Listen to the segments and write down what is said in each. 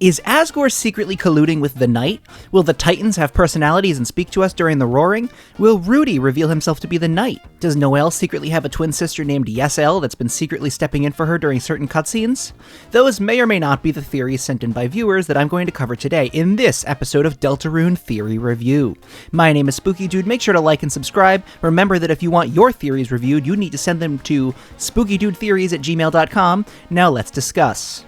Is Asgore secretly colluding with the Knight? Will the Titans have personalities and speak to us during the roaring? Will Rudy reveal himself to be the Knight? Does Noelle secretly have a twin sister named Yesel that's been secretly stepping in for her during certain cutscenes? Those may or may not be the theories sent in by viewers that I'm going to cover today in this episode of Deltarune Theory Review. My name is Spookydood. Make sure to like and subscribe. Remember that if you want your theories reviewed, you need to send them to spookydoodtheories@gmail.com. Now let's discuss.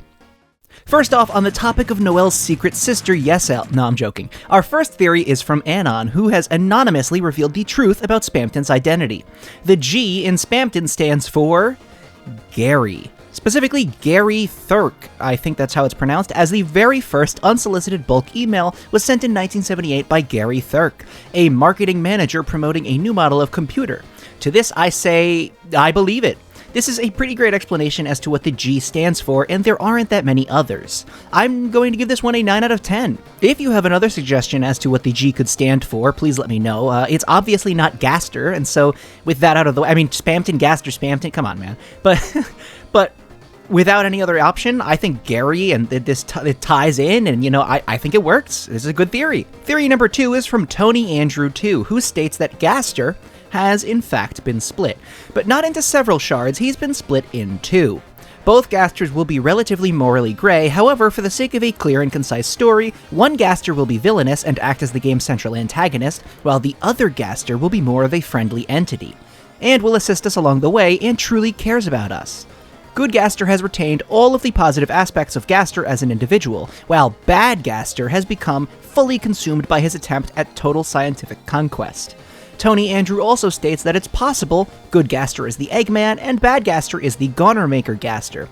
First off, on the topic of Noelle's secret sister, Yesel. No, I'm joking. Our first theory is from Anon, who has anonymously revealed the truth about Spamton's identity. The G in Spamton stands for Gary. Specifically, Gary Thurk, I think that's how it's pronounced, as the very first unsolicited bulk email was sent in 1978 by Gary Thurk, a marketing manager promoting a new model of computer. To this I say, I believe it. This is a pretty great explanation as to what the G stands for, and there aren't that many others. I'm going to give this one a 9 out of 10. If you have another suggestion as to what the G could stand for, please let me know. It's obviously not Gaster, and so with that out of the way, I mean, Spamton, Gaster, Spamton, come on, man. But without any other option, I think Gary and it ties in, and I think it works. This is a good theory. Theory number 2 is from Tony Andrew 2, who states that Gaster has in fact been split, but not into several shards. He's been split in 2. Both Gasters will be relatively morally gray, however, for the sake of a clear and concise story, one Gaster will be villainous and act as the game's central antagonist, while the other Gaster will be more of a friendly entity, and will assist us along the way and truly cares about us. Good Gaster has retained all of the positive aspects of Gaster as an individual, while Bad Gaster has become fully consumed by his attempt at total scientific conquest. Tony Andrew also states that it's possible Good Gaster is the Eggman and Bad Gaster is the Gonermaker Gaster,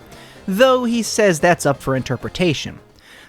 though he says that's up for interpretation.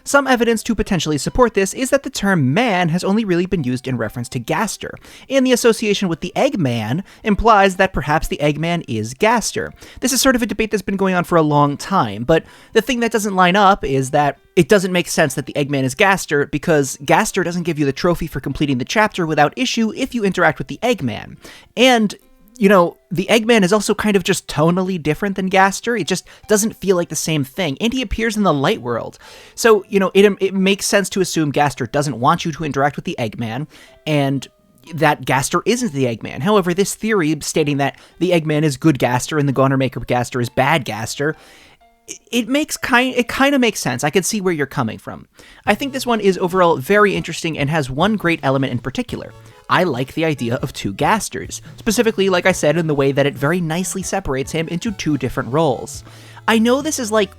Some evidence to potentially support this is that the term man has only really been used in reference to Gaster, and the association with the Eggman implies that perhaps the Eggman is Gaster. This is sort of a debate that's been going on for a long time, but the thing that doesn't line up is that it doesn't make sense that the Eggman is Gaster, because Gaster doesn't give you the trophy for completing the chapter without issue if you interact with the Eggman. And the Eggman is also kind of just tonally different than Gaster. It just doesn't feel like the same thing, and he appears in the light world. So, it makes sense to assume Gaster doesn't want you to interact with the Eggman, and that Gaster isn't the Eggman. However, this theory stating that the Eggman is Good Gaster and the Gonermaker Gaster is Bad Gaster, it kind of makes sense. I can see where you're coming from. I think this one is overall very interesting and has one great element in particular. I like the idea of 2 Gasters, specifically, like I said, in the way that it very nicely separates him into 2 different roles. I know this is like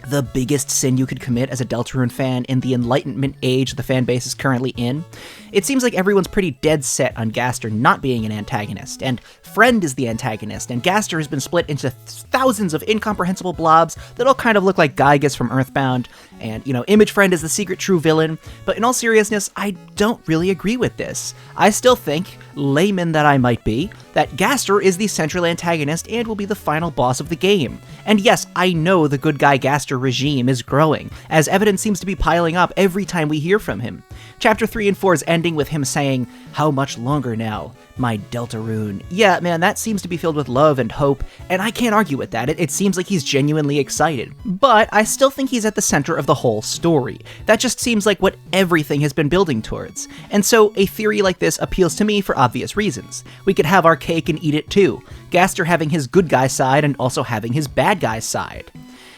the biggest sin you could commit as a Deltarune fan in the Enlightenment age the fan base is currently in. It seems like everyone's pretty dead set on Gaster not being an antagonist, and Friend is the antagonist, and Gaster has been split into thousands of incomprehensible blobs that all kind of look like Gygas from Earthbound, and, Image Friend is the secret true villain, but in all seriousness, I don't really agree with this. I still think, layman that I might be, that Gaster is the central antagonist and will be the final boss of the game. And yes, I know the good guy Gaster regime is growing, as evidence seems to be piling up every time we hear from him. Chapter 3 and 4's ending with him saying, "How much longer now, my Deltarune?" Yeah, man, that seems to be filled with love and hope, and I can't argue with that. It seems like he's genuinely excited. But I still think he's at the center of the whole story. That just seems like what everything has been building towards. And so a theory like this appeals to me for obvious reasons. We could have our cake and eat it too. Gaster having his good guy side and also having his bad guy side.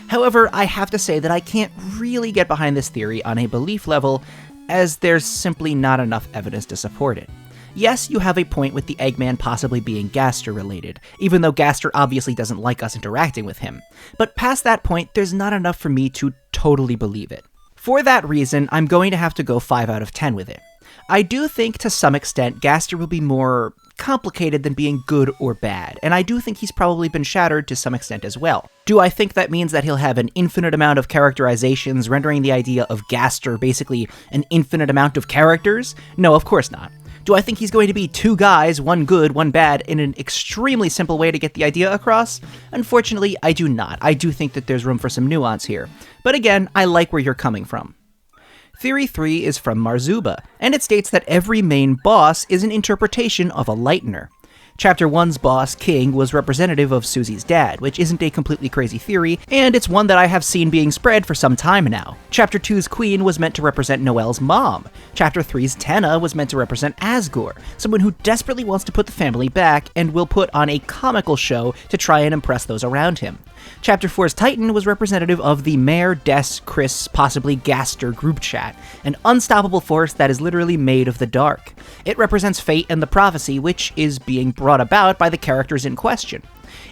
However, I have to say that I can't really get behind this theory on a belief level, as there's simply not enough evidence to support it. Yes, you have a point with the Eggman possibly being Gaster related, even though Gaster obviously doesn't like us interacting with him. But past that point, there's not enough for me to totally believe it. For that reason, I'm going to have to go 5 out of 10 with it. I do think to some extent Gaster will be more complicated than being good or bad, and I do think he's probably been shattered to some extent as well. Do I think that means that he'll have an infinite amount of characterizations, rendering the idea of Gaster basically an infinite amount of characters? No, of course not. Do I think he's going to be 2 guys, one good, one bad, in an extremely simple way to get the idea across? Unfortunately, I do not. I do think that there's room for some nuance here. But again, I like where you're coming from. Theory 3 is from Marzuba, and it states that every main boss is an interpretation of a lightner. Chapter 1's boss, King, was representative of Susie's dad, which isn't a completely crazy theory, and it's one that I have seen being spread for some time now. Chapter 2's Queen was meant to represent Noelle's mom. Chapter 3's Tenna was meant to represent Asgore, someone who desperately wants to put the family back and will put on a comical show to try and impress those around him. Chapter 4's Titan was representative of the Mayor, Des, Kris, possibly Gaster group chat, an unstoppable force that is literally made of the dark. It represents fate and the prophecy, which is being brought about by the characters in question.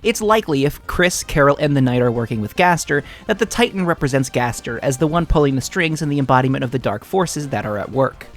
It's likely, if Kris, Carol, and the Knight are working with Gaster, that the Titan represents Gaster as the one pulling the strings and the embodiment of the dark forces that are at work.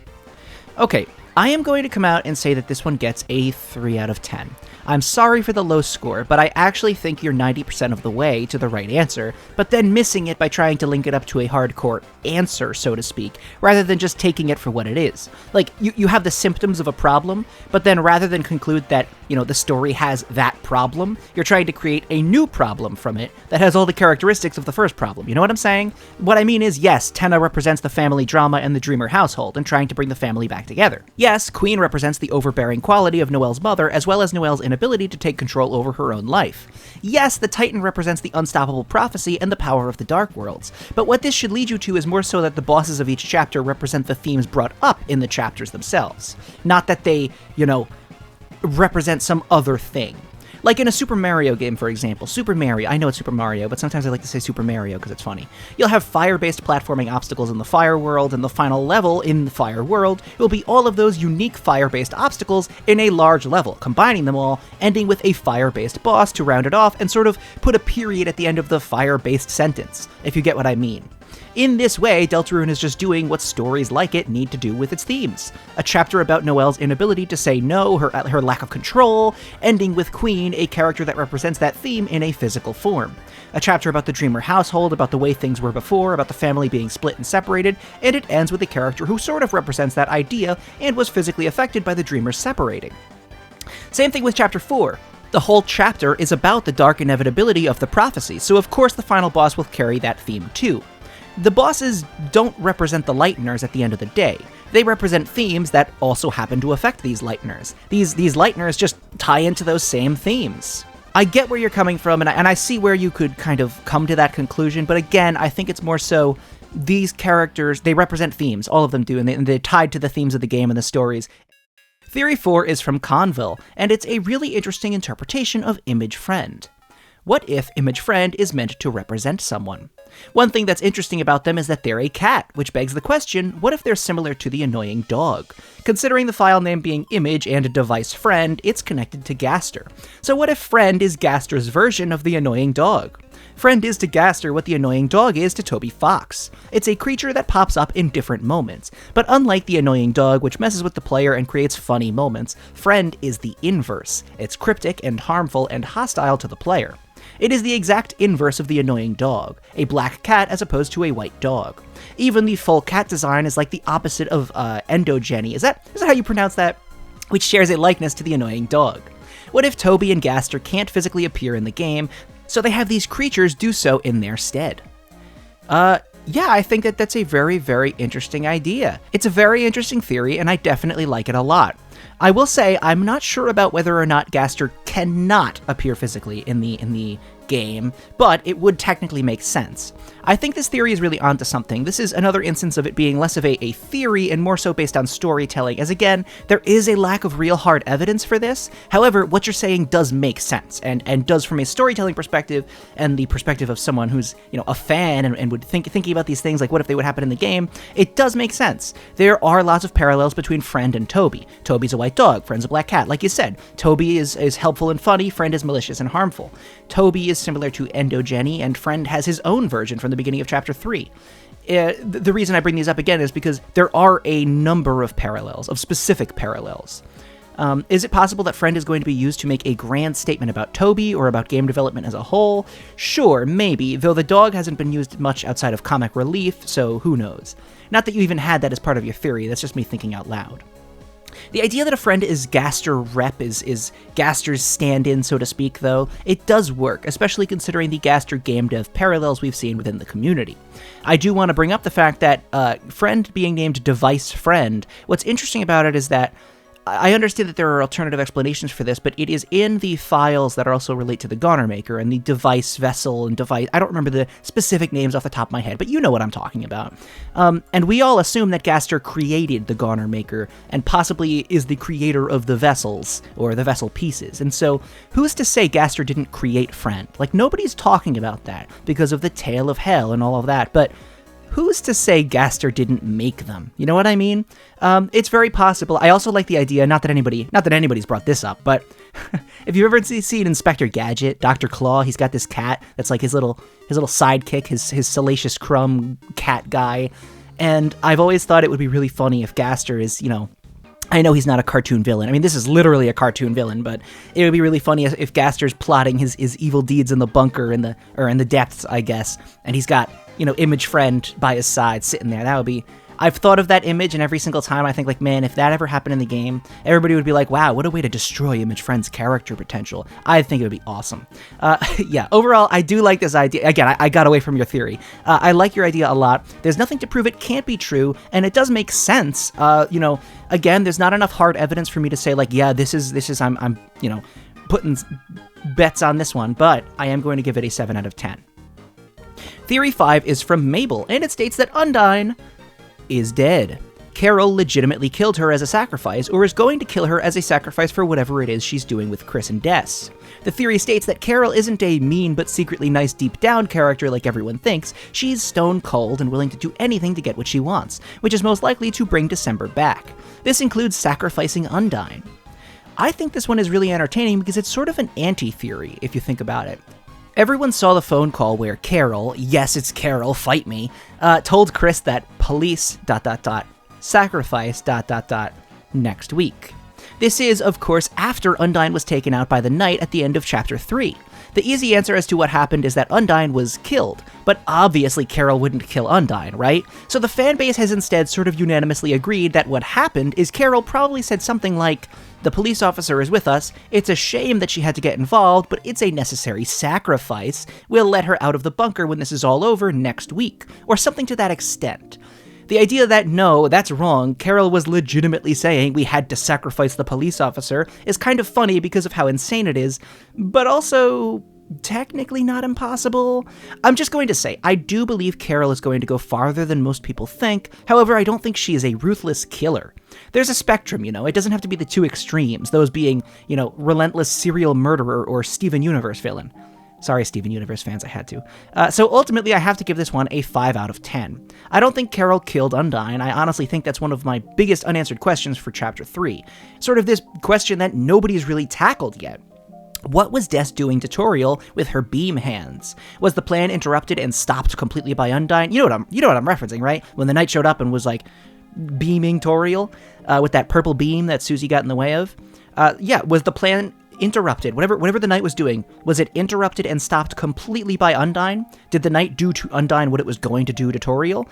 Okay, I am going to come out and say that this one gets a 3 out of 10. I'm sorry for the low score, but I actually think you're 90% of the way to the right answer, but then missing it by trying to link it up to a hardcore answer, so to speak, rather than just taking it for what it is. Like, you have the symptoms of a problem, but then rather than conclude that, the story has that problem, you're trying to create a new problem from it that has all the characteristics of the first problem. You know what I'm saying? What I mean is, yes, Tenna represents the family drama and the Dreamer household and trying to bring the family back together. Yes, Queen represents the overbearing quality of Noelle's mother, as well as Noelle's inability to take control over her own life. Yes, the Titan represents the unstoppable prophecy and the power of the Dark Worlds, but what this should lead you to is more so that the bosses of each chapter represent the themes brought up in the chapters themselves, not that they, represent some other thing. Like in a Super Mario game, for example. Super Mario, I know it's Super Mario, but sometimes I like to say Super Mario because it's funny. You'll have fire-based platforming obstacles in the Fire World, and the final level in the Fire World will be all of those unique fire-based obstacles in a large level, combining them all, ending with a fire-based boss to round it off and sort of put a period at the end of the fire-based sentence, if you get what I mean. In this way, Deltarune is just doing what stories like it need to do with its themes. A chapter about Noelle's inability to say no, her lack of control, ending with Queen, a character that represents that theme in a physical form. A chapter about the Dreamer household, about the way things were before, about the family being split and separated, and it ends with a character who sort of represents that idea and was physically affected by the Dreamers separating. Same thing with Chapter 4. The whole chapter is about the dark inevitability of the prophecy, so of course the final boss will carry that theme too. The bosses don't represent the lightners at the end of the day. They represent themes that also happen to affect these lightners. These lightners just tie into those same themes. I get where you're coming from, and I see where you could kind of come to that conclusion, but again, I think it's more so these characters, they represent themes, all of them do, and they're tied to the themes of the game and the stories. Theory 4 is from Conville, and it's a really interesting interpretation of Image Friend. What if Image Friend is meant to represent someone? One thing that's interesting about them is that they're a cat, which begs the question, what if they're similar to the annoying dog? Considering the file name being Image and a device Friend, it's connected to Gaster. So what if Friend is Gaster's version of the annoying dog? Friend is to Gaster what the annoying dog is to Toby Fox. It's a creature that pops up in different moments, but unlike the annoying dog, which messes with the player and creates funny moments, Friend is the inverse. It's cryptic and harmful and hostile to the player. It is the exact inverse of the annoying dog, a black cat as opposed to a white dog. Even the full cat design is like the opposite of endogeny. Is that how you pronounce that? Which shares a likeness to the annoying dog. What if Toby and Gaster can't physically appear in the game, so they have these creatures do so in their stead? Yeah, I think that's a very, very interesting idea. It's a very interesting theory, and I definitely like it a lot. I will say, I'm not sure about whether or not Gaster cannot appear physically in the game, but it would technically make sense. I think this theory is really onto something. This is another instance of it being less of a theory and more so based on storytelling, as again, there is a lack of real hard evidence for this. However, what you're saying does make sense, and does from a storytelling perspective, and the perspective of someone who's, a fan and would thinking about these things, like what if they would happen in the game, it does make sense. There are lots of parallels between Friend and Toby. Toby's a white dog, Friend's a black cat. Like you said, Toby is helpful and funny, Friend is malicious and harmful. Toby is similar to endogeny, and Friend has his own version from the beginning of Chapter 3. The reason I bring these up again is because there are a number of parallels, of specific parallels. Is it possible that Friend is going to be used to make a grand statement about Toby or about game development as a whole? Sure, maybe, though the dog hasn't been used much outside of comic relief, so who knows. Not that you even had that as part of your theory, that's just me thinking out loud. The idea that a Friend is Gaster rep is Gaster's stand-in, so to speak, though, it does work, especially considering the Gaster game dev parallels we've seen within the community. I do want to bring up the fact that Friend being named Device Friend, what's interesting about it is that I understand that there are alternative explanations for this, but it is in the files that also relate to the Goner Maker and the device vessel and device. I don't remember the specific names off the top of my head, but you know what I'm talking about. And we all assume that Gaster created the Goner Maker and possibly is the creator of the vessels or the vessel pieces. And so who's to say Gaster didn't create Friend? Like, nobody's talking about that because of the Tale of Hell and all of that, but who's to say Gaster didn't make them? You know what I mean? It's very possible. I also like the idea, not that anybody's brought this up, but if you've ever seen Inspector Gadget, Dr. Claw, he's got this cat that's like his little sidekick, his Salacious Crumb cat guy. And I've always thought it would be really funny if Gaster is, I know he's not a cartoon villain. I mean, this is literally a cartoon villain, but it would be really funny if Gaster's plotting his evil deeds in the bunker in the depths, I guess, and he's got, Image Friend by his side sitting there. That would be... I've thought of that image, and every single time I think, like, man, if that ever happened in the game, everybody would be like, wow, what a way to destroy Image Friend's character potential. I think it would be awesome. Yeah, overall, I do like this idea. Again, I got away from your theory. I like your idea a lot. There's nothing to prove it can't be true, and it does make sense. Again, there's not enough hard evidence for me to say, like, yeah, this is I'm putting bets on this one, but I am going to give it a 7 out of 10. Theory 5 is from Mabel, and it states that Undyne is dead. Carol legitimately killed her as a sacrifice, or is going to kill her as a sacrifice for whatever it is she's doing with Kris and Des. The theory states that Carol isn't a mean but secretly nice deep down character like everyone thinks. She's stone cold and willing to do anything to get what she wants, which is most likely to bring December back. This includes sacrificing Undyne. I think this one is really entertaining because it's sort of an anti-theory, if you think about it. Everyone saw the phone call where Carol, yes, it's Carol, fight me, told Kris that police ... sacrifice ... next week. This is, of course, after Undyne was taken out by the Knight at the end of Chapter 3. The easy answer as to what happened is that Undyne was killed, but obviously Carol wouldn't kill Undyne, right? So the fanbase has instead sort of unanimously agreed that what happened is Carol probably said something like, the police officer is with us, it's a shame that she had to get involved, but it's a necessary sacrifice. We'll let her out of the bunker when this is all over next week, or something to that extent. The idea that, no, that's wrong, Carol was legitimately saying we had to sacrifice the police officer is kind of funny because of how insane it is, but also technically not impossible. I'm just going to say, I do believe Carol is going to go farther than most people think, however, I don't think she is a ruthless killer. There's a spectrum, it doesn't have to be the two extremes, those being, relentless serial murderer or Steven Universe villain. Sorry, Steven Universe fans, I had to. So ultimately, I have to give this one a 5 out of 10. I don't think Carol killed Undyne. I honestly think that's one of my biggest unanswered questions for Chapter 3. Sort of this question that nobody's really tackled yet. What was Des doing to Toriel with her beam hands? Was the plan interrupted and stopped completely by Undyne? You know what I'm referencing, right? When the Knight showed up and was like beaming Toriel with that purple beam that Susie got in the way of. Was the plan interrupted? Whatever the Knight was doing, was it interrupted and stopped completely by Undyne? Did the Knight do to Undyne what it was going to do to Toriel?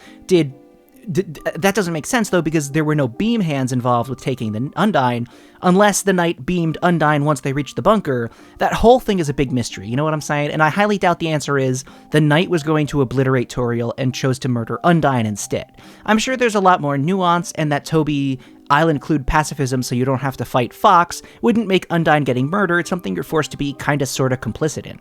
That doesn't make sense, though, because there were no beam hands involved with taking the Undyne, unless the Knight beamed Undyne once they reached the bunker. That whole thing is a big mystery, you know what I'm saying? And I highly doubt the answer is the Knight was going to obliterate Toriel and chose to murder Undyne instead. I'm sure there's a lot more nuance, and that Toby, I'll include pacifism so you don't have to fight Fox, wouldn't make Undyne getting murdered something you're forced to be kinda sorta complicit in.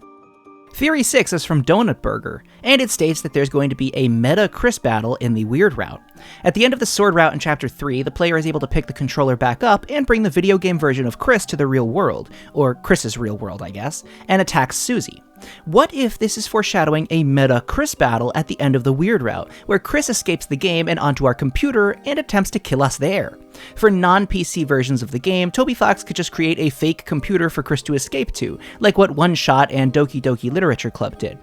Theory 6 is from Donut Burger, and it states that there's going to be a meta Kris battle in the Weird Route. At the end of the Sword Route in Chapter 3, the player is able to pick the controller back up and bring the video game version of Kris to the real world, or Kris's real world, I guess, and attack Susie. What if this is foreshadowing a meta Kris battle at the end of the Weird Route, where Kris escapes the game and onto our computer and attempts to kill us there? For non-PC versions of the game, Toby Fox could just create a fake computer for Kris to escape to, like what One Shot and Doki Doki Literature Club did.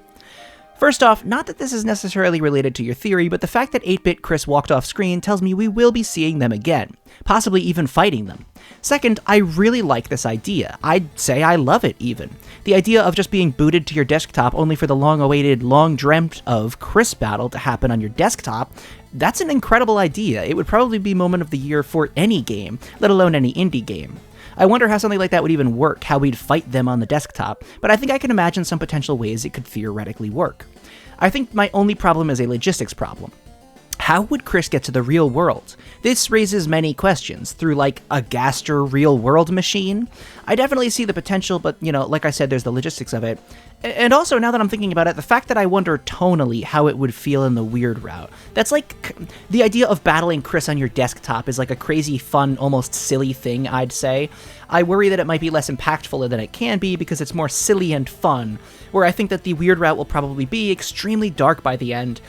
First off, not that this is necessarily related to your theory, but the fact that 8-bit Kris walked off screen tells me we will be seeing them again, possibly even fighting them. Second, I really like this idea. I'd say I love it, even. The idea of just being booted to your desktop only for the long-awaited, long-dreamt of Kris battle to happen on your desktop, that's an incredible idea. It would probably be moment of the year for any game, let alone any indie game. I wonder how something like that would even work, how we'd fight them on the desktop, but I think I can imagine some potential ways it could theoretically work. I think my only problem is a logistics problem. how would Kris get to the real world? This raises many questions. Through, like, a Gaster real-world machine? I definitely see the potential, but, you know, like I said, there's the logistics of it. And also, now that I'm thinking about it, the fact that I wonder tonally how it would feel in the weird route. That's like, the idea of battling Kris on your desktop is like a crazy, fun, almost silly thing, I'd say. I worry that it might be less impactful than it can be because it's more silly and fun, where I think that the weird route will probably be extremely dark by the end.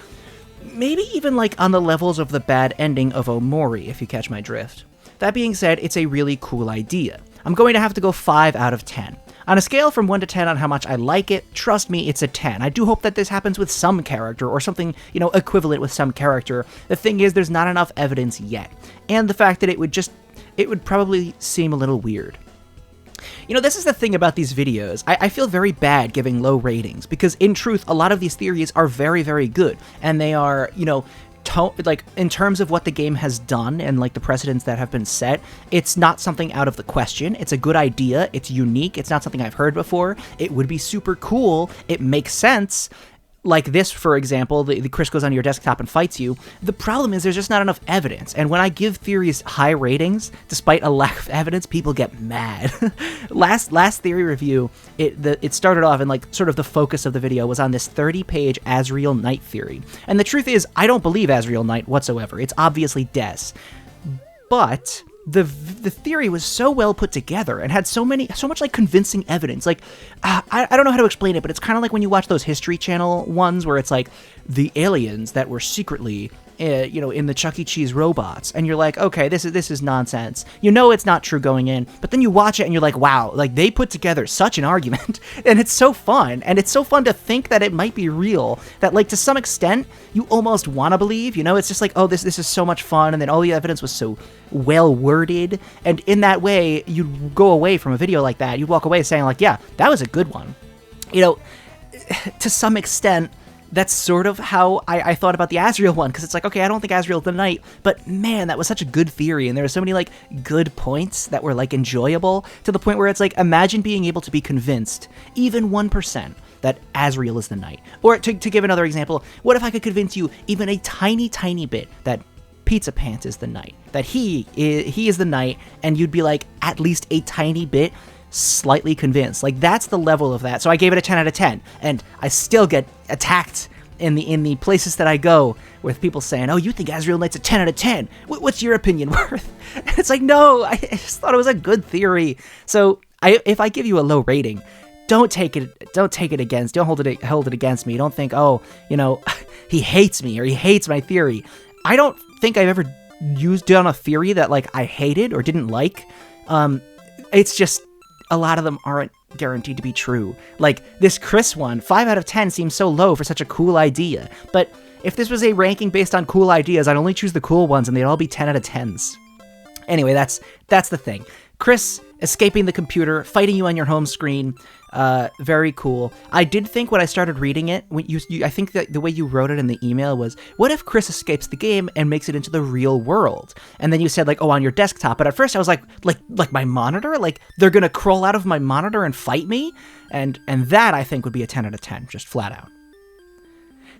Maybe even like on the levels of the bad ending of Omori, if you catch my drift. That being said, it's a really cool idea. I'm going to have to go 5 out of 10. On a scale from 1 to 10 on how much I like it, trust me, it's a 10. I do hope that this happens with some character, or something, you know, equivalent with some character. The thing is, there's not enough evidence yet. And the fact that it would probably seem a little weird. You know, this is the thing about these videos. I feel very bad giving low ratings, because in truth, a lot of these theories are very, very good. And they are, you know, like, in terms of what the game has done and, like, the precedents that have been set, it's not something out of the question. It's a good idea. It's unique. It's not something I've heard before. It would be super cool. It makes sense. Like this, for example, the Kris goes onto your desktop and fights you. The problem is there's just not enough evidence, and when I give theories high ratings, despite a lack of evidence, people get mad. last theory review, it started off, and like sort of the focus of the video was on this 30-page Asriel Knight theory. And the truth is, I don't believe Asriel Knight whatsoever. It's obviously Des. But the theory was so well put together and had so much like convincing evidence. Like, I don't know how to explain it, but it's kind of like when you watch those History Channel ones where it's like the aliens that were secretly, you know, in the Chuck E. Cheese robots, and you're like, okay, this is nonsense. You know it's not true going in, but then you watch it and you're like, wow, like they put together such an argument, and it's so fun, and it's so fun to think that it might be real, that like to some extent you almost want to believe, you know, it's just like, oh, this is so much fun, and then all the evidence was so well worded, and in that way, you'd go away from a video like that, you'd walk away saying like, yeah, that was a good one. You know, to some extent, that's sort of how I thought about the Asriel one, because it's like, okay, I don't think Asriel's the Knight, but man, that was such a good theory, and there were so many, like, good points that were, like, enjoyable, to the point where it's like, imagine being able to be convinced, even 1%, that Asriel is the Knight. Or, to give another example, what if I could convince you even a tiny, tiny bit that Pizza Pants is the Knight, that he is the Knight, and you'd be like, at least a tiny bit slightly convinced. Like, that's the level of that. So I gave it a 10 out of 10, and I still get attacked in the places that I go with people saying, oh, you think Asriel Knight's a 10 out of 10? What's your opinion worth? And it's like, no, I just thought it was a good theory. So if I give you a low rating, don't hold it against me. Don't think, oh, you know, he hates me or he hates my theory. I don't think I've ever done a theory that, like, I hated or didn't like. It's just a lot of them aren't guaranteed to be true. Like, this Kris one, 5 out of 10 seems so low for such a cool idea. But if this was a ranking based on cool ideas, I'd only choose the cool ones, and they'd all be 10 out of 10s. Anyway, that's the thing. Kris escaping the computer, fighting you on your home screen, very cool. I did think when I started reading it, I think that the way you wrote it in the email was, what if Kris escapes the game and makes it into the real world? And then you said, like, oh, on your desktop. But at first I was like my monitor? Like, they're gonna crawl out of my monitor and fight me? And that, I think, would be a 10 out of 10, just flat out.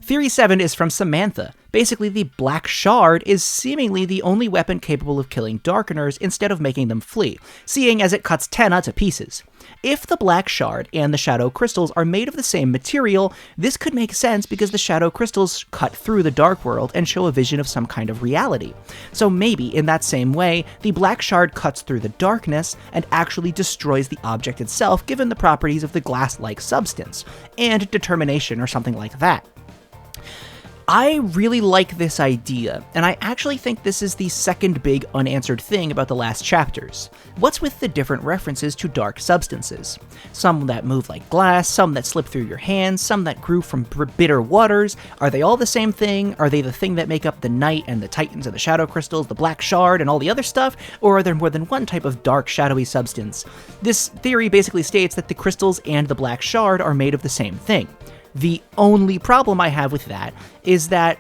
Theory 7 is from Samantha. Basically, the Black Shard is seemingly the only weapon capable of killing Darkeners instead of making them flee, seeing as it cuts Tenna to pieces. If the Black Shard and the Shadow Crystals are made of the same material, this could make sense because the Shadow Crystals cut through the Dark World and show a vision of some kind of reality. So maybe, in that same way, the Black Shard cuts through the darkness and actually destroys the object itself given the properties of the glass-like substance, and determination or something like that. I really like this idea, and I actually think this is the second big unanswered thing about the last chapters. What's with the different references to dark substances? Some that move like glass, some that slip through your hands, some that grew from bitter waters. Are they all the same thing? Are they the thing that make up the Knight and the Titans and the Shadow Crystals, the Black Shard, and all the other stuff? Or are there more than one type of dark, shadowy substance? This theory basically states that the crystals and the Black Shard are made of the same thing. The only problem I have with that is that,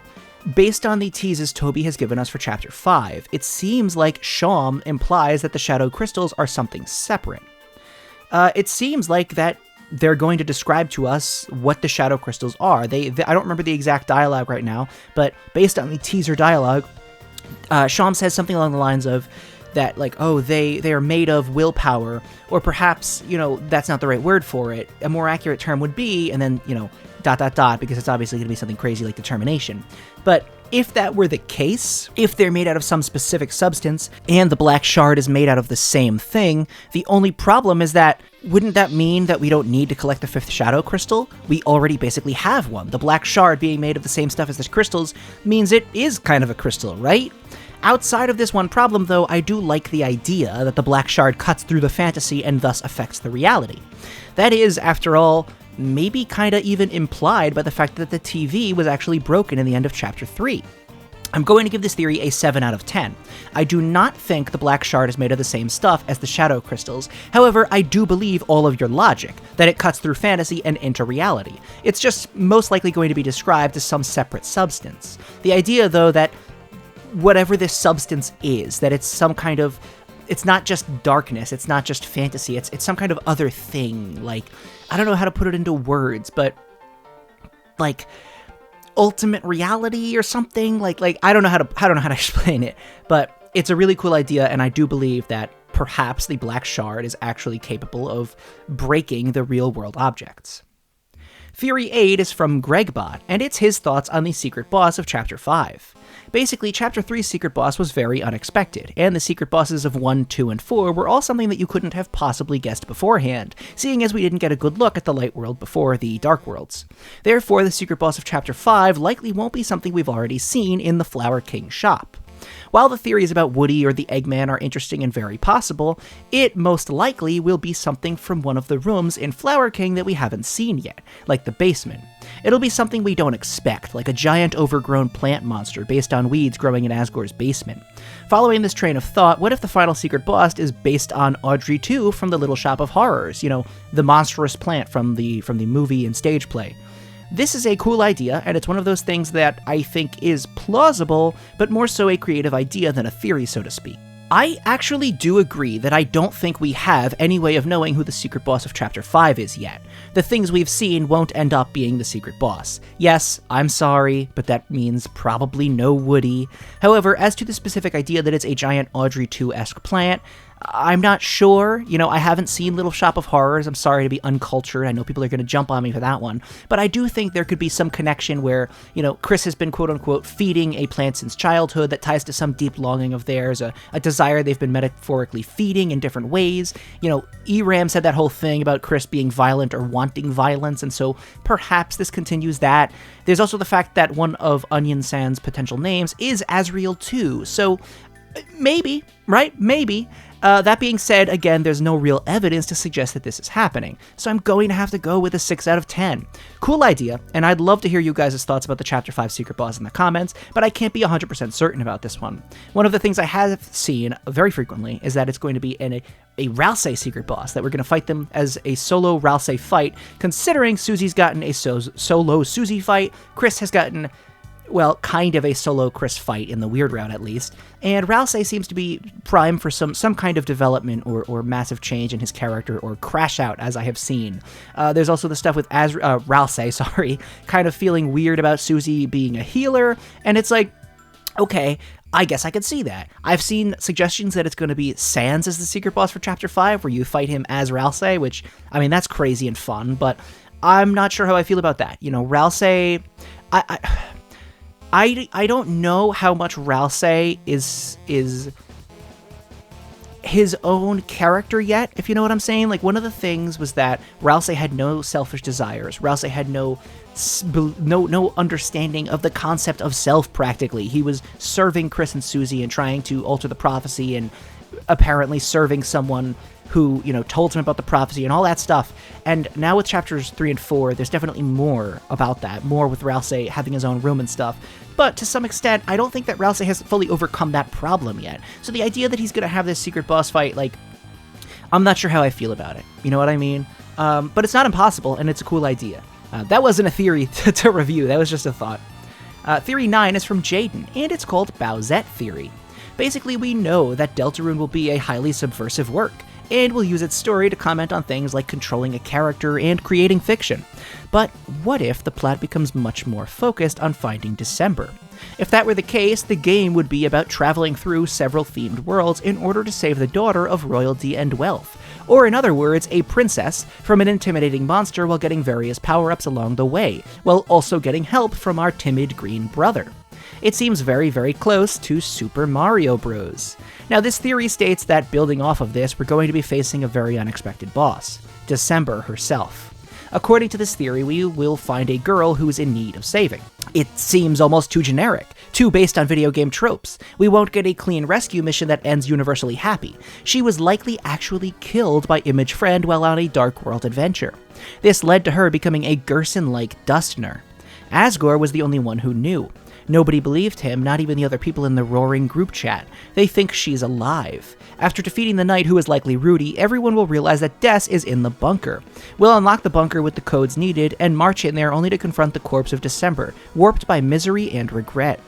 based on the teases Toby has given us for Chapter 5, it seems like Sham implies that the Shadow Crystals are something separate. It seems like that they're going to describe to us what the shadow crystals are. I don't remember the exact dialogue right now, but based on the teaser dialogue, Sham says something along the lines of that, like, oh, they are made of willpower, or perhaps, that's not the right word for it. A more accurate term would be, and then, ... because it's obviously going to be something crazy like determination. But if that were the case, if they're made out of some specific substance, and the black shard is made out of the same thing, the only problem is that, wouldn't that mean that we don't need to collect the 5th shadow crystal? We already basically have one. The black shard being made of the same stuff as the crystals means it is kind of a crystal, right? Outside of this one problem, though, I do like the idea that the black shard cuts through the fantasy and thus affects the reality. That is, after all, maybe kinda even implied by the fact that the TV was actually broken in the end of Chapter 3. I'm going to give this theory a 7 out of 10. I do not think the black shard is made of the same stuff as the shadow crystals. However, I do believe all of your logic, that it cuts through fantasy and into reality. It's just most likely going to be described as some separate substance. The idea, though, that whatever this substance is, that it's some kind of... It's not just darkness, it's not just fantasy, it's some kind of other thing, like... I don't know how to put it into words, but... like... ultimate reality or something, like I don't know how to explain it, but it's a really cool idea, and I do believe that perhaps the black shard is actually capable of breaking the real world objects. Theory 8 is from Gregbot, and it's his thoughts on the secret boss of Chapter 5. Basically, Chapter 3's secret boss was very unexpected, and the secret bosses of 1, 2, and 4 were all something that you couldn't have possibly guessed beforehand, seeing as we didn't get a good look at the Light World before the Dark Worlds. Therefore, the secret boss of Chapter 5 likely won't be something we've already seen in the Flower King shop. While the theories about Woody or the Eggman are interesting and very possible, it most likely will be something from one of the rooms in Flower King that we haven't seen yet, like the basement. It'll be something we don't expect, like a giant overgrown plant monster based on weeds growing in Asgore's basement. Following this train of thought, what if the final secret boss is based on Audrey 2 from the Little Shop of Horrors, the monstrous plant from the movie and stage play? This is a cool idea, and it's one of those things that I think is plausible, but more so a creative idea than a theory, so to speak. I actually do agree that I don't think we have any way of knowing who the secret boss of Chapter 5 is yet. The things we've seen won't end up being the secret boss. Yes, I'm sorry, but that means probably no Woody. However, as to the specific idea that it's a giant Audrey 2-esque plant, I'm not sure. I haven't seen Little Shop of Horrors. I'm sorry to be uncultured. I know people are going to jump on me for that one. But I do think there could be some connection where, Kris has been quote-unquote feeding a plant since childhood that ties to some deep longing of theirs, a desire they've been metaphorically feeding in different ways. Eram said that whole thing about Kris being violent or wanting violence, and so perhaps this continues that. There's also the fact that one of Onion Sand's potential names is Asriel too, so maybe, right? Maybe. That being said, again, there's no real evidence to suggest that this is happening, so I'm going to have to go with a 6 out of 10. Cool idea, and I'd love to hear you guys' thoughts about the Chapter 5 secret boss in the comments, but I can't be 100% certain about this one. One of the things I have seen very frequently is that it's going to be a Ralsei secret boss, that we're going to fight them as a solo Ralsei fight, considering Susie's gotten a solo Susie fight, Kris has gotten... well, kind of a solo Kris fight in the weird route, at least. And Ralsei seems to be prime for some kind of development or massive change in his character, or crash out, as I have seen. There's also the stuff with Ralsei, kind of feeling weird about Susie being a healer, and it's like, okay, I guess I could see that. I've seen suggestions that it's going to be Sans as the secret boss for Chapter 5, where you fight him as Ralsei, which, that's crazy and fun, but I'm not sure how I feel about that. Ralsei... I don't know how much Ralsei is his own character yet, if you know what I'm saying. Like, one of the things was that Ralsei had no selfish desires. Ralsei had no understanding of the concept of self, practically. He was serving Kris and Susie and trying to alter the prophecy, and apparently serving someone who, told him about the prophecy and all that stuff. And now with Chapters 3 and 4, there's definitely more about that, more with Ralsei having his own room and stuff. But to some extent, I don't think that Ralsei has fully overcome that problem yet. So the idea that he's going to have this secret boss fight, I'm not sure how I feel about it. You know what I mean? But it's not impossible, and it's a cool idea. That wasn't a theory to review, that was just a thought. Theory 9 is from Jaden, and it's called BOWSETTE Theory. Basically, we know that Deltarune will be a highly subversive work, and will use its story to comment on things like controlling a character and creating fiction. But what if the plot becomes much more focused on finding December? If that were the case, the game would be about traveling through several themed worlds in order to save the daughter of royalty and wealth. Or in other words, a princess from an intimidating monster while getting various power-ups along the way, while also getting help from our timid green brother. It seems very, very close to Super Mario Bros. Now, this theory states that building off of this, we're going to be facing a very unexpected boss, December herself. According to this theory, we will find a girl who is in need of saving. It seems almost too generic, too based on video game tropes. We won't get a clean rescue mission that ends universally happy. She was likely actually killed by Image Friend while on a Dark World adventure. This led to her becoming a Gerson-like Dustner. Asgore was the only one who knew. Nobody believed him, not even the other people in the roaring group chat. They think she's alive. After defeating the knight, who is likely Rudy, everyone will realize that Des is in the bunker. We'll unlock the bunker with the codes needed, and march in there only to confront the corpse of December, warped by misery and regret.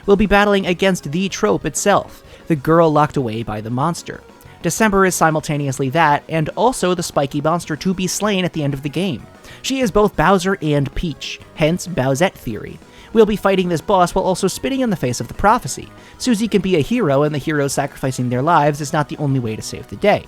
We'll be battling against the trope itself, the girl locked away by the monster. December is simultaneously that, and also the spiky monster to be slain at the end of the game. She is both Bowser and Peach, hence BOWSETTE Theory. We'll be fighting this boss while also spitting in the face of the prophecy. Susie can be a hero, and the heroes sacrificing their lives is not the only way to save the day.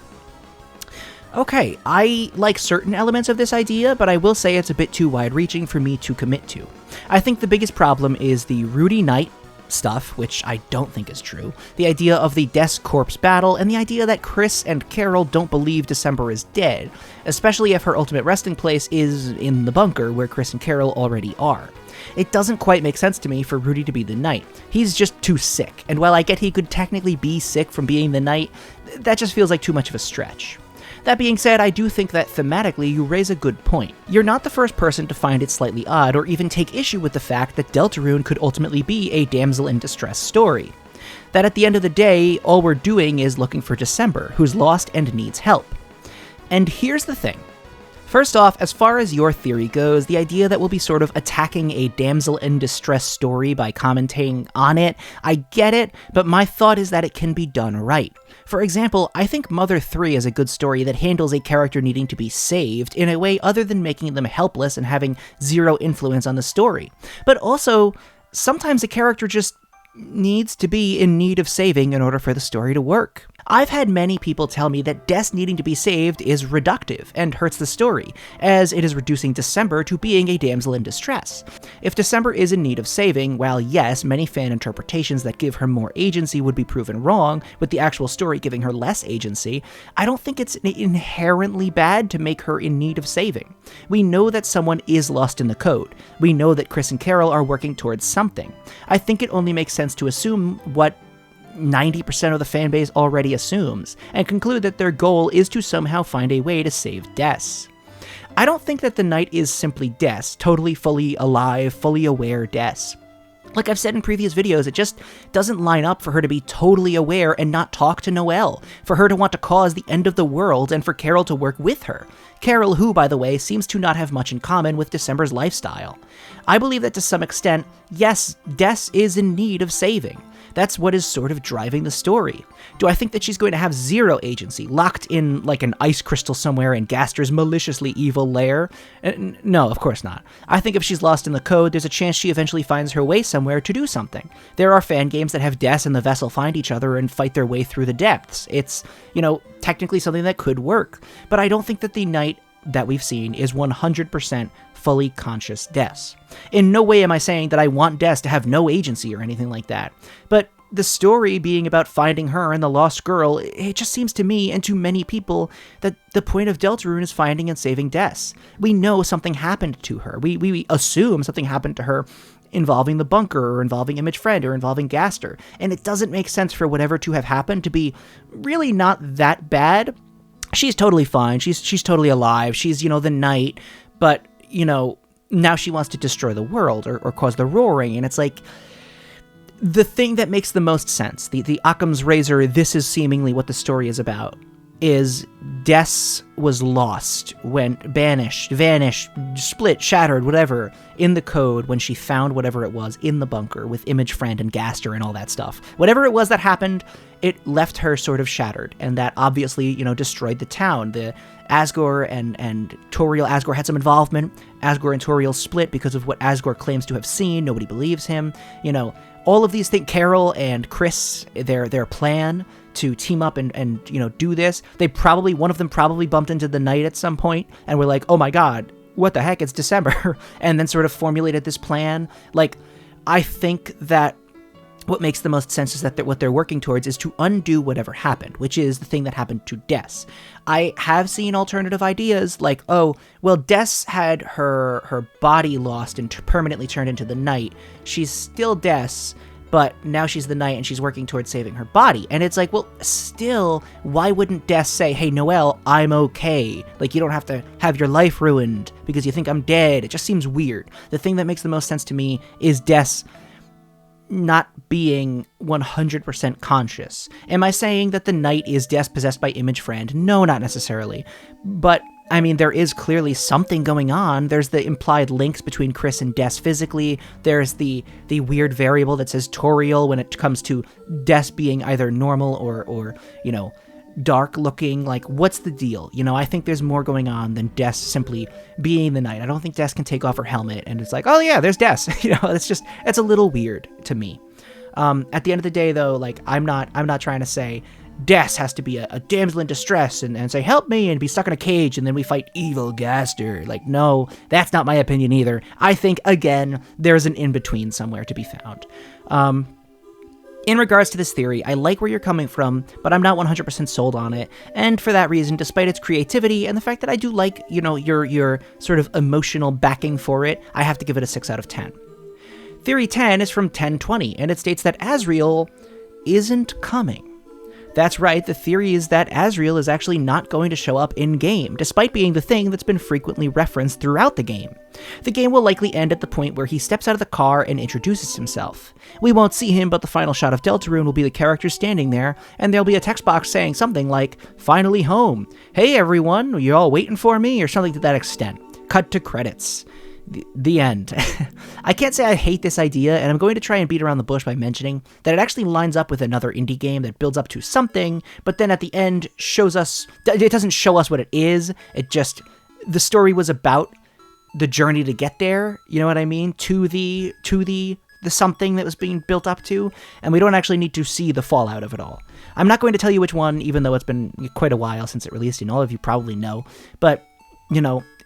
Okay, I like certain elements of this idea, but I will say it's a bit too wide-reaching for me to commit to. I think the biggest problem is the Rudy Knight stuff, which I don't think is true, the idea of the Des corpse battle, and the idea that Kris and Carol don't believe December is dead, especially if her ultimate resting place is in the bunker where Kris and Carol already are. It doesn't quite make sense to me for Rudy to be the knight. He's just too sick, and while I get he could technically be sick from being the knight, that just feels like too much of a stretch. That being said, I do think that thematically you raise a good point. You're not the first person to find it slightly odd or even take issue with the fact that Deltarune could ultimately be a damsel in distress story. That at the end of the day, all we're doing is looking for December, who's lost and needs help. And here's the thing. First off, as far as your theory goes, the idea that we'll be sort of attacking a damsel in distress story by commenting on it, I get it, but my thought is that it can be done right. For example, I think Mother 3 is a good story that handles a character needing to be saved in a way other than making them helpless and having zero influence on the story. But also, sometimes a character just needs to be in need of saving in order for the story to work. I've had many people tell me that Des needing to be saved is reductive and hurts the story, as it is reducing December to being a damsel in distress. If December is in need of saving, while yes, many fan interpretations that give her more agency would be proven wrong, with the actual story giving her less agency, I don't think it's inherently bad to make her in need of saving. We know that someone is lost in the code. We know that Kris and Carol are working towards something. I think it only makes sense to assume what 90% of the fanbase already assumes, and conclude that their goal is to somehow find a way to save Des. I don't think that the knight is simply Des, totally fully alive, fully aware Des. Like I've said in previous videos, it just doesn't line up for her to be totally aware and not talk to Noelle, for her to want to cause the end of the world, and for Carol to work with her. Carol, who, by the way, seems to not have much in common with December's lifestyle. I believe that to some extent, yes, Des is in need of saving. That's what is sort of driving the story. Do I think that she's going to have zero agency, locked in like an ice crystal somewhere in Gaster's maliciously evil lair? No, of course not. I think if she's lost in the code, there's a chance she eventually finds her way somewhere to do something. There are fan games that have Des and the vessel find each other and fight their way through the depths. It's, technically something that could work. But I don't think that the knight that we've seen is 100% fully conscious Des. In no way am I saying that I want Des to have no agency or anything like that, but the story being about finding her and the lost girl, it just seems to me and to many people that the point of Deltarune is finding and saving Des. We know something happened to her. We assume something happened to her involving the bunker or involving Image Friend or involving Gaster, and it doesn't make sense for whatever to have happened to be really not that bad. She's totally fine. She's totally alive. She's, the knight, but now she wants to destroy the world or cause the roaring, and it's like the thing that makes the most sense, the Occam's razor, this is seemingly what the story is about. is Des was lost, went vanished, split, shattered, whatever, in the code when she found whatever it was in the bunker with Image Friend and Gaster and all that stuff. Whatever it was that happened, it left her sort of shattered, and that obviously, destroyed the town. The Asgore and Toriel Asgore had some involvement. Asgore and Toriel split because of what Asgore claims to have seen. Nobody believes him. All of these things, Carol and Kris, their plan to team up and do this, one of them probably bumped into the Knight at some point and were like, oh my god, what the heck, it's December, and then sort of formulated this plan. I think that what makes the most sense is that what they're working towards is to undo whatever happened, which is the thing that happened to Des. I have seen alternative ideas like, oh, well, Des had her body lost and permanently turned into the Knight. She's still Des, but now she's the Knight and she's working towards saving her body. And it's like, well, still, why wouldn't Des say, hey, Noelle, I'm okay. You don't have to have your life ruined because you think I'm dead. It just seems weird. The thing that makes the most sense to me is Des not being 100% conscious. Am I saying that the Knight is Des possessed by Image Friend? No, not necessarily. But, there is clearly something going on. There's the implied links between Kris and Des physically. There's the weird variable that says Toriel when it comes to Des being either normal or dark looking. What's the deal? I think there's more going on than Des simply being the Knight. I don't think Des can take off her helmet and it's like, oh yeah, there's Des. It's a little weird to me. At the end of the day though, I'm not trying to say Des has to be a damsel in distress and say, help me, and be stuck in a cage and then we fight evil Gaster. No, that's not my opinion either. I think, again, there's an in-between somewhere to be found. In regards to this theory, I like where you're coming from, but I'm not 100% sold on it, and for that reason, despite its creativity and the fact that I do like, your sort of emotional backing for it, I have to give it a 6 out of 10. Theory 10 is from 1020, and it states that Asriel isn't coming. That's right, the theory is that Asriel is actually not going to show up in-game, despite being the thing that's been frequently referenced throughout the game. The game will likely end at the point where he steps out of the car and introduces himself. We won't see him, but the final shot of Deltarune will be the character standing there, and there'll be a text box saying something like, finally home, hey everyone, you all waiting for me, or something to that extent. Cut to credits. The end. I can't say I hate this idea, and I'm going to try and beat around the bush by mentioning that it actually lines up with another indie game that builds up to something, but then at the end it doesn't show us what it is, the story was about the journey to get there, you know what I mean, to the something that was being built up to, and we don't actually need to see the fallout of it all. I'm not going to tell you which one, even though it's been quite a while since it released, and all of you probably know, but,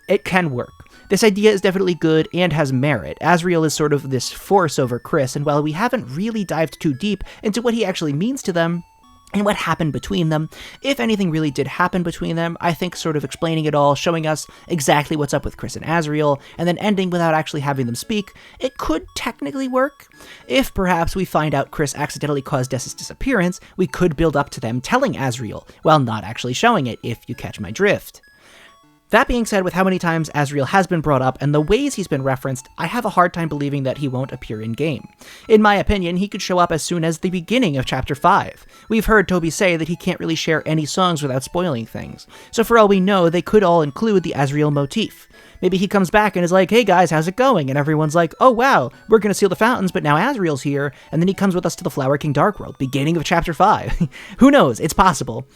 it can work. This idea is definitely good and has merit. Asriel is sort of this force over Kris, and while we haven't really dived too deep into what he actually means to them, and what happened between them, if anything really did happen between them, I think sort of explaining it all, showing us exactly what's up with Kris and Asriel, and then ending without actually having them speak, it could technically work. If perhaps we find out Kris accidentally caused Des' disappearance, we could build up to them telling Asriel, while not actually showing it, if you catch my drift. That being said, with how many times Asriel has been brought up and the ways he's been referenced, I have a hard time believing that he won't appear in-game. In my opinion, he could show up as soon as the beginning of Chapter 5. We've heard Toby say that he can't really share any songs without spoiling things, so for all we know, they could all include the Asriel motif. Maybe he comes back and is like, hey guys, how's it going? And everyone's like, oh wow, we're gonna seal the fountains, but now Asriel's here, and then he comes with us to the Flower King Dark World, beginning of Chapter 5. Who knows? It's possible.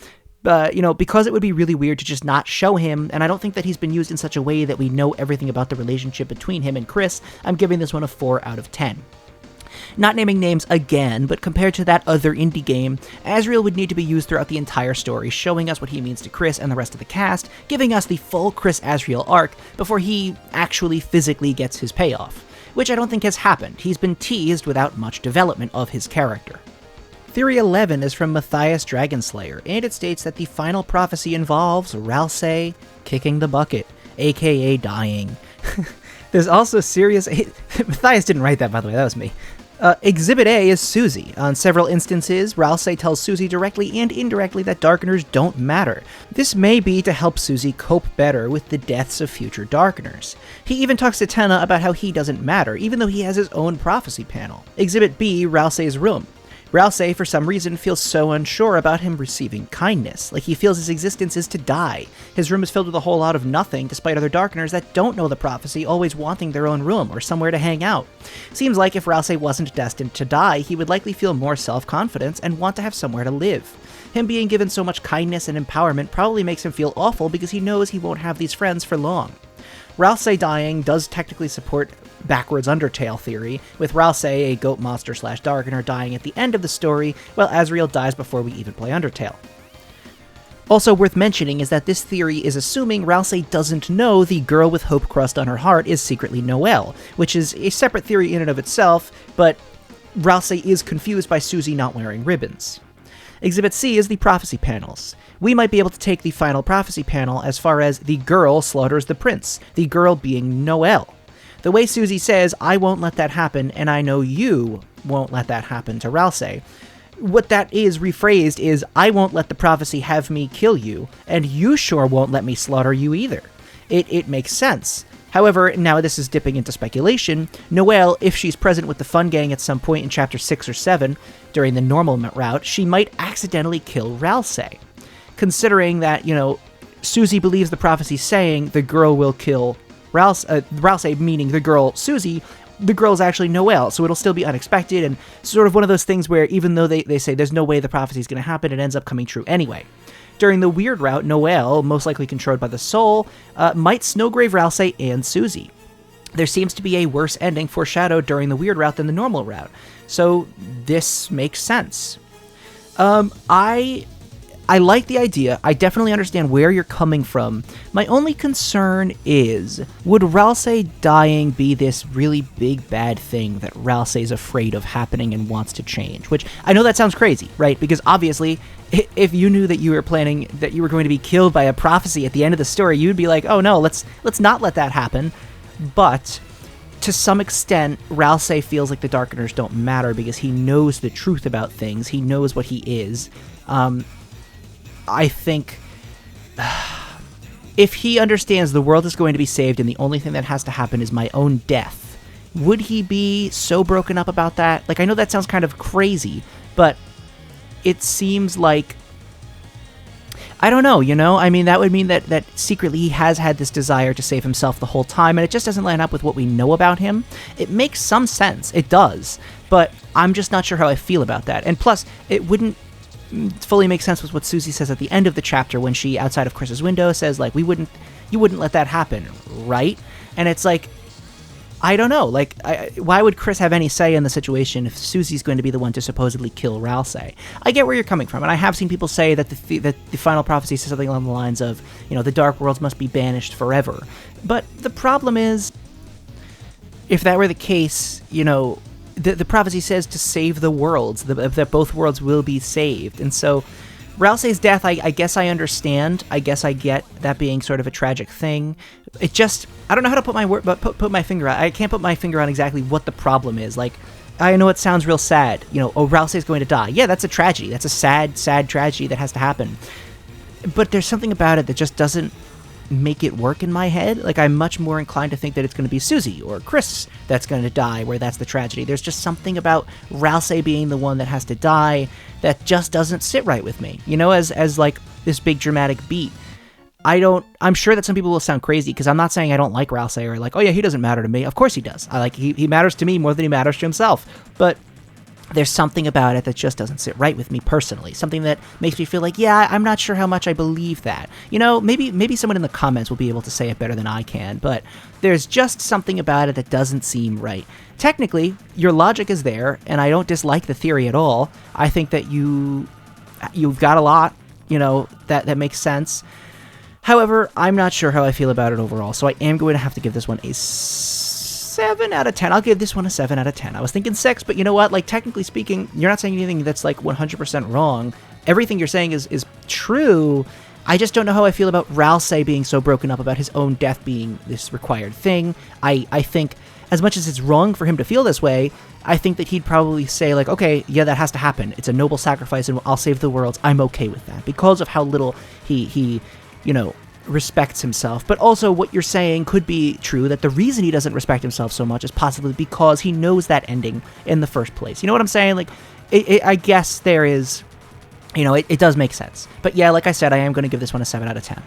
But, because it would be really weird to just not show him, and I don't think that he's been used in such a way that we know everything about the relationship between him and Kris, I'm giving this one a 4 out of 10. Not naming names again, but compared to that other indie game, Asriel would need to be used throughout the entire story, showing us what he means to Kris and the rest of the cast, giving us the full Kris-Asriel arc before he actually physically gets his payoff, which I don't think has happened. He's been teased without much development of his character. Theory 11 is from Matthias Dragonslayer, and it states that the final prophecy involves Ralsei kicking the bucket, aka dying. There's also serious... Matthias didn't write that, by the way, that was me. Exhibit A is Susie. On several instances, Ralsei tells Susie directly and indirectly that Darkeners don't matter. This may be to help Susie cope better with the deaths of future Darkeners. He even talks to Tenna about how he doesn't matter, even though he has his own prophecy panel. Exhibit B, Ralsei's room. Ralsei, for some reason, feels so unsure about him receiving kindness. Like, he feels his existence is to die. His room is filled with a whole lot of nothing, despite other Darkeners that don't know the prophecy, always wanting their own room or somewhere to hang out. Seems like if Ralsei wasn't destined to die, he would likely feel more self-confidence and want to have somewhere to live. Him being given so much kindness and empowerment probably makes him feel awful because he knows he won't have these friends for long. Ralsei dying does technically support backwards Undertale theory, with Ralsei, a goat monster / Darkener, dying at the end of the story, while Asriel dies before we even play Undertale. Also worth mentioning is that this theory is assuming Ralsei doesn't know the girl with hope crust on her heart is secretly Noelle, which is a separate theory in and of itself, but Ralsei is confused by Susie not wearing ribbons. Exhibit C is the prophecy panels. We might be able to take the final prophecy panel as far as the girl slaughters the prince, the girl being Noelle. The way Susie says, "I won't let that happen, and I know you won't let that happen" to Ralsei. What that is rephrased is, "I won't let the prophecy have me kill you, and you sure won't let me slaughter you either." It makes sense. However, now this is dipping into speculation. Noelle, if she's present with the Fun Gang at some point in Chapter 6 or 7, during the normal route, she might accidentally kill Ralsei. Considering that, Susie believes the prophecy saying the girl will kill Ralsei, meaning the girl Susie, the girl's actually Noelle, so it'll still be unexpected, and sort of one of those things where even though they say there's no way the prophecy's going to happen, it ends up coming true anyway. During the weird route, Noelle, most likely controlled by the soul, might snowgrave Ralsei and Susie. There seems to be a worse ending foreshadowed during the weird route than the normal route, so this makes sense. I like the idea. I definitely understand where you're coming from. My only concern is, would Ralsei dying be this really big bad thing that Ralsei's afraid of happening and wants to change? Which, I know that sounds crazy, right? Because obviously, if you knew that you were planning that you were going to be killed by a prophecy at the end of the story, you'd be like, oh no, let's not let that happen. But to some extent, Ralsei feels like the Darkeners don't matter because he knows the truth about things. He knows what he is. I think if he understands the world is going to be saved and the only thing that has to happen is my own death, would he be so broken up about that? Like, I know that sounds kind of crazy, but it seems like, I don't know, I mean, that would mean that secretly he has had this desire to save himself the whole time, and it just doesn't line up with what we know about him. It makes some sense, it does, but I'm just not sure how I feel about that. And plus, it wouldn't fully make sense with what Susie says at the end of the chapter when she, outside of Kris's window, says, like, you wouldn't let that happen, right? And it's like, I don't know, like, why would Kris have any say in the situation if Susie's going to be the one to supposedly kill Ralsei? I get where you're coming from, and I have seen people say that the final prophecy says something along the lines of, the Dark Worlds must be banished forever. But the problem is, if that were the case, the prophecy says to save the worlds, that both worlds will be saved. And so Ralsei's death, I guess I understand. I guess I get that being sort of a tragic thing. It just, I don't know how to put my finger on. I can't put my finger on exactly what the problem is. Like, I know it sounds real sad. Ralsei's going to die. Yeah, that's a tragedy. That's a sad, sad tragedy that has to happen. But there's something about it that just doesn't make it work in my head. Like, I'm much more inclined to think that it's going to be Susie or Kris that's going to die, where that's the tragedy. There's just something about Ralsei being the one that has to die that just doesn't sit right with me, as like this big dramatic beat. I'm sure that some people will sound crazy because I'm not saying I don't like Ralsei or like, oh yeah, he doesn't matter to me. Of course he does. He matters to me more than he matters to himself. But there's something about it that just doesn't sit right with me personally. Something that makes me feel like, yeah, I'm not sure how much I believe that. Maybe someone in the comments will be able to say it better than I can, but there's just something about it that doesn't seem right. Technically, your logic is there, and I don't dislike the theory at all. I think that you've got a lot, that makes sense. However, I'm not sure how I feel about it overall, so I am going to have to give this one a 7 out of 10. I'll give this one a 7 out of 10. I was thinking 6, but you know what? Like, technically speaking, you're not saying anything that's like 100% wrong. Everything you're saying is true. I just don't know how I feel about Ralsei being so broken up about his own death being this required thing. I think, as much as it's wrong for him to feel this way, I think that he'd probably say, like, okay, yeah, that has to happen. It's a noble sacrifice, and I'll save the worlds. I'm okay with that, because of how little he respects himself. But also, what you're saying could be true, that the reason he doesn't respect himself so much is possibly because he knows that ending in the first place. You know what I'm saying? Like, I guess there is, it does make sense. But yeah, like I said, I am going to give this one a 7 out of 10.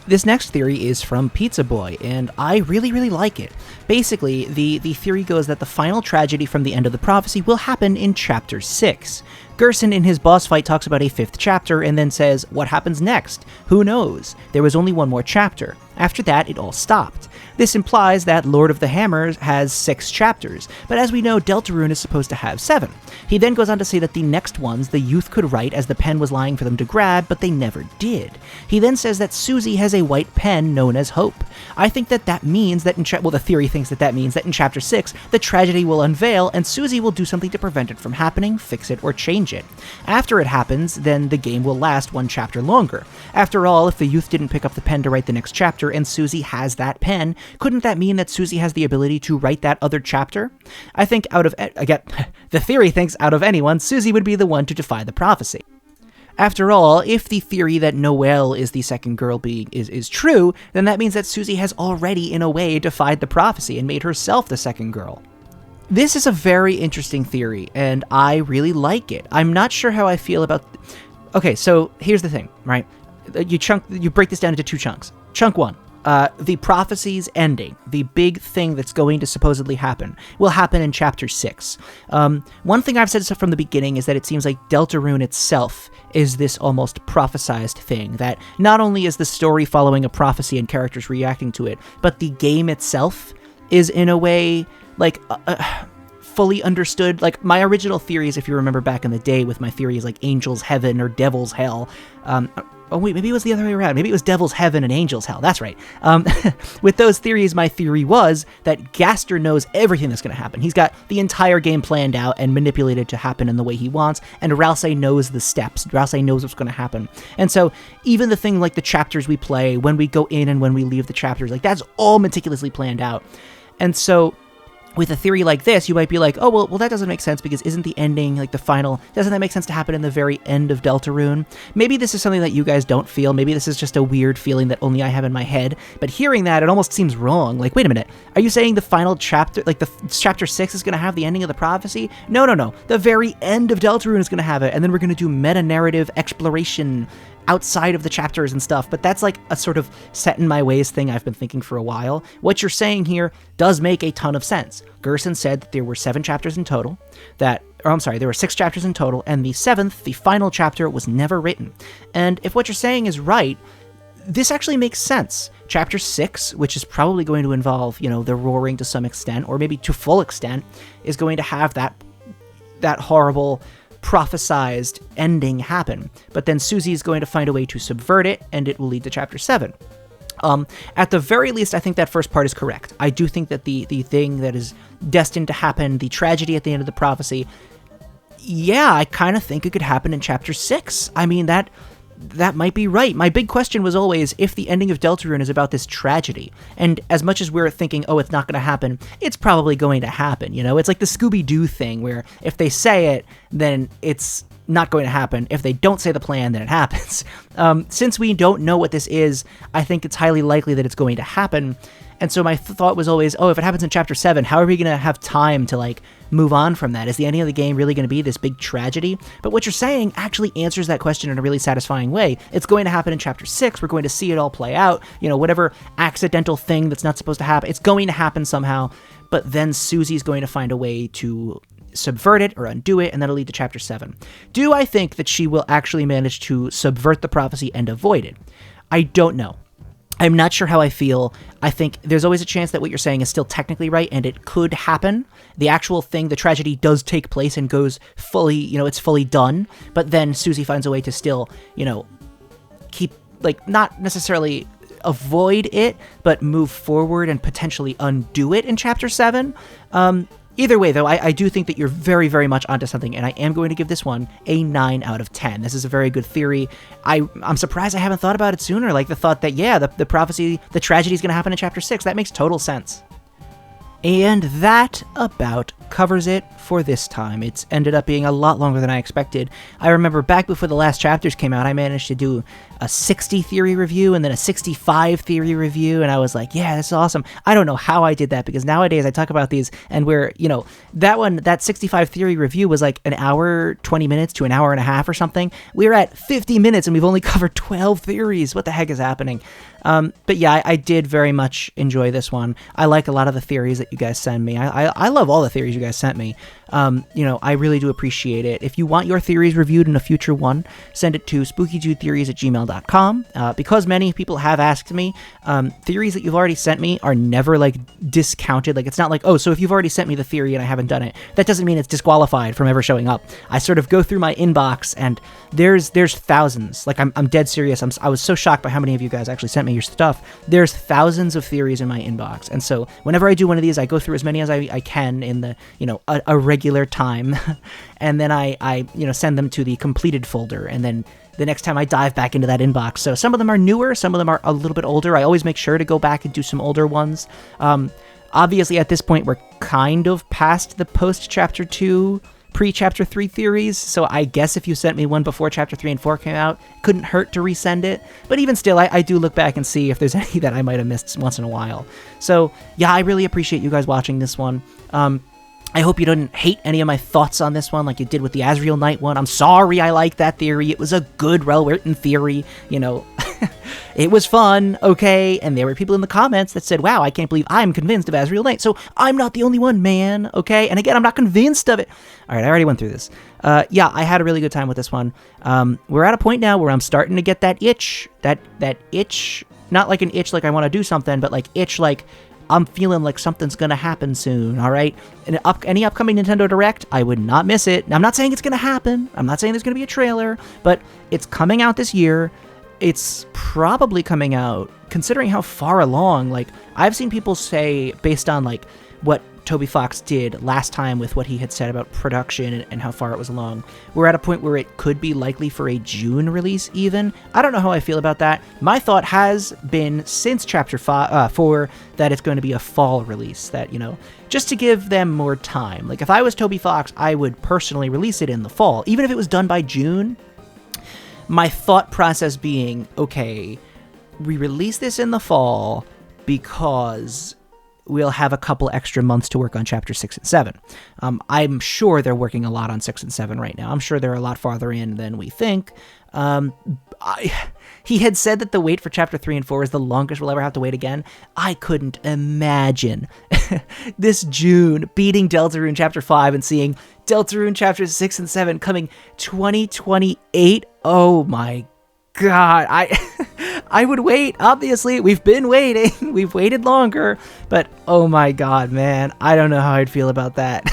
This next theory is from Pizza Boy, and I really, really like it. Basically, the theory goes that the final tragedy from the end of the prophecy will happen in Chapter 6. Gerson in his boss fight talks about a 5th chapter and then says, what happens next? Who knows? There was only one more chapter. After that, it all stopped. This implies that Lord of the Hammers has 6 chapters, but as we know, Deltarune is supposed to have 7. He then goes on to say that the next ones the youth could write as the pen was lying for them to grab, but they never did. He then says that Susie has a white pen known as Hope. I think that means that the theory thinks that means that in Chapter 6, the tragedy will unveil and Susie will do something to prevent it from happening, fix it, or change it. After it happens, then the game will last 1 chapter longer. After all, if the youth didn't pick up the pen to write the next chapter and Susie has that pen, couldn't that mean that Susie has the ability to write that other chapter? I think the theory thinks out of anyone, Susie would be the one to defy the prophecy. After all, if the theory that Noelle is the second girl is true, then that means that Susie has already, in a way, defied the prophecy and made herself the second girl. This is a very interesting theory, and I really like it. I'm not sure how I feel about... Okay, so here's the thing, right? You break this down into 2 chunks. Chunk 1. The prophecy's ending, the big thing that's going to supposedly happen, will happen in Chapter 6. One thing I've said from the beginning is that it seems like Deltarune itself is this almost prophesized thing, that not only is the story following a prophecy and characters reacting to it, but the game itself is in a way, like, fully understood. Like, my original theories, if you remember back in the day with my theories like Angel's Heaven or Devil's Hell, oh wait, maybe it was the other way around. Maybe it was Devil's Heaven and Angel's Hell. That's right. With those theories, my theory was that Gaster knows everything that's going to happen. He's got the entire game planned out and manipulated to happen in the way he wants, and Ralsei knows the steps. Ralsei knows what's going to happen. And so even the thing like the chapters we play, when we go in and when we leave the chapters, like that's all meticulously planned out. And so with a theory like this, you might be like, oh, well, that doesn't make sense because isn't the ending, like the final, doesn't that make sense to happen in the very end of Deltarune? Maybe this is something that you guys don't feel. Maybe this is just a weird feeling that only I have in my head. But hearing that, it almost seems wrong. Like, wait a minute. Are you saying the final chapter, like the Chapter 6 is going to have the ending of the prophecy? No. The very end of Deltarune is going to have it. And then we're going to do meta-narrative exploration outside of the chapters and stuff, but that's like a sort of set in my ways thing I've been thinking for a while. What you're saying here does make a ton of sense. Gerson said that there were 7 chapters in total, there were 6 chapters in total, and the 7th, the final chapter, was never written. And if what you're saying is right, this actually makes sense. Chapter 6, which is probably going to involve, the roaring to some extent, or maybe to full extent, is going to have that horrible prophesized ending happen, but then Susie is going to find a way to subvert it, and it will lead to Chapter 7. At the very least, I think that first part is correct. I do think that the thing that is destined to happen, the tragedy at the end of the prophecy, yeah, I kind of think it could happen in Chapter 6. I mean, that might be right. My big question was always if the ending of Deltarune is about this tragedy. And as much as we're thinking, oh, it's not going to happen, it's probably going to happen. It's like the Scooby-Doo thing where if they say it, then it's not going to happen. If they don't say the plan, then it happens. Since we don't know what this is, I think it's highly likely that it's going to happen. And so my thought was always, oh, if it happens in Chapter 7, how are we going to have time to, move on from that? Is the ending of the game really going to be this big tragedy? But what you're saying actually answers that question in a really satisfying way. It's going to happen in Chapter 6. We're going to see it all play out. Whatever accidental thing that's not supposed to happen, it's going to happen somehow. But then Susie's going to find a way to subvert it or undo it, and that'll lead to Chapter 7. Do I think that she will actually manage to subvert the prophecy and avoid it? I don't know. I'm not sure how I feel. I think there's always a chance that what you're saying is still technically right, and it could happen. The actual thing, the tragedy does take place and goes fully, it's fully done, but then Susie finds a way to still, keep, not necessarily avoid it, but move forward and potentially undo it in Chapter 7. Either way, though, I do think that you're very, very much onto something, and I am going to give this one a 9 out of 10. This is a very good theory. I'm surprised I haven't thought about it sooner, the thought that, yeah, the prophecy, the tragedy is going to happen in Chapter 6. That makes total sense. And that about covers it for this time. It's ended up being a lot longer than I expected. I remember back before the last chapters came out, I managed to do a 60 theory review and then a 65 theory review, and I was like, yeah, this is awesome. I don't know how I did that, because nowadays I talk about these, and that 65 theory review was like an hour, 20 minutes to an hour and a half or something. We're at 50 minutes and we've only covered 12 theories. What the heck is happening? But yeah, I did very much enjoy this one. I like a lot of the theories that you guys send me. I love all the theories you guys sent me. I really do appreciate it. If you want your theories reviewed in a future one, send it to spookydoodtheories@gmail.com. Because many people have asked me, theories that you've already sent me are never like discounted. Like, it's not like, oh, so if you've already sent me the theory and I haven't done it, that doesn't mean it's disqualified from ever showing up. I sort of go through my inbox and there's thousands. Like, I'm dead serious. I was so shocked by how many of you guys actually sent me your stuff. There's thousands of theories in my inbox. And so whenever I do one of these, I go through as many as I can in the, a regular time. And then I send them to the completed folder. And then the next time I dive back into that inbox. So some of them are newer, some of them are a little bit older. I always make sure to go back and do some older ones. Obviously, at this point, we're kind of past the post-Chapter 2, pre-Chapter 3 theories, so I guess if you sent me one before Chapter 3 and 4 came out, couldn't hurt to resend it. But even still, I do look back and see if there's any that I might have missed once in a while. So, yeah, I really appreciate you guys watching this one. I hope you didn't hate any of my thoughts on this one like you did with the Asriel Knight one. I'm sorry I liked that theory. It was a good, well-written theory, It was fun, okay? And there were people in the comments that said, wow, I can't believe I'm convinced of Asriel Knight, so I'm not the only one, man, okay? And again, I'm not convinced of it. All right, I already went through this. Yeah, I had a really good time with this one. We're at a point now where I'm starting to get that itch, that itch, not like an itch like I want to do something, but like itch like I'm feeling like something's going to happen soon, all right? Any upcoming Nintendo Direct, I would not miss it. Now, I'm not saying it's going to happen. I'm not saying there's going to be a trailer, but it's coming out this year. It's probably coming out, considering how far along, like, I've seen people say, based on, like, what Toby Fox did last time with what he had said about production and how far it was along, we're at a point where it could be likely for a June release even. I don't know how I feel about that. My thought has been since Chapter 4 that it's going to be a fall release, that, just to give them more time. Like, if I was Toby Fox, I would personally release it in the fall, even if it was done by June. My thought process being, okay, we release this in the fall because we'll have a couple extra months to work on Chapter 6 and 7. I'm sure they're working a lot on 6 and 7 right now. I'm sure they're a lot farther in than we think. He had said that the wait for Chapter 3 and 4 is the longest we'll ever have to wait again. I couldn't imagine this June beating Deltarune Chapter 5 and seeing Deltarune Chapters 6 and 7 coming 2028. Oh my God. I would wait. Obviously, we've been waiting. We've waited longer. But oh my God, man. I don't know how I'd feel about that.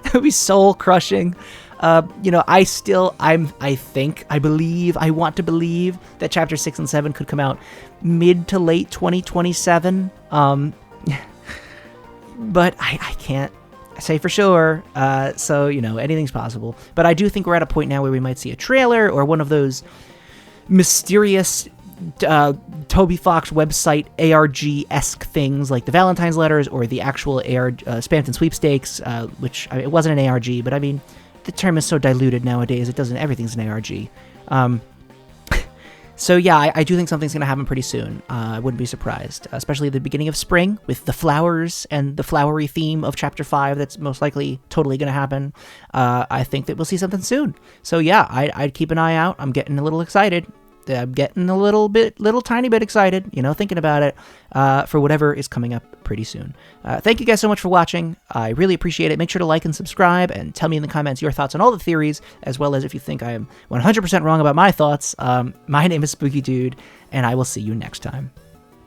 It would be soul crushing. I want to believe that Chapter 6 and 7 could come out mid to late 2027. But I can't say for sure. So, anything's possible. But I do think we're at a point now where we might see a trailer or one of those mysterious Toby Fox website ARG-esque things like the Valentine's letters or the actual Spamton sweepstakes, which it wasn't an ARG, but I mean, the term is so diluted nowadays, everything's an ARG. So yeah, I do think something's going to happen pretty soon. I wouldn't be surprised, especially at the beginning of spring with the flowers and the flowery theme of Chapter 5 that's most likely totally going to happen. I think that we'll see something soon. So yeah, I'd keep an eye out. I'm getting a little excited. I'm getting a little tiny bit excited, thinking about it, for whatever is coming up pretty soon. Thank you guys so much for watching. I really appreciate it. Make sure to like and subscribe and tell me in the comments your thoughts on all the theories, as well as if you think I am 100% wrong about my thoughts. My name is Spookydood, and I will see you next time.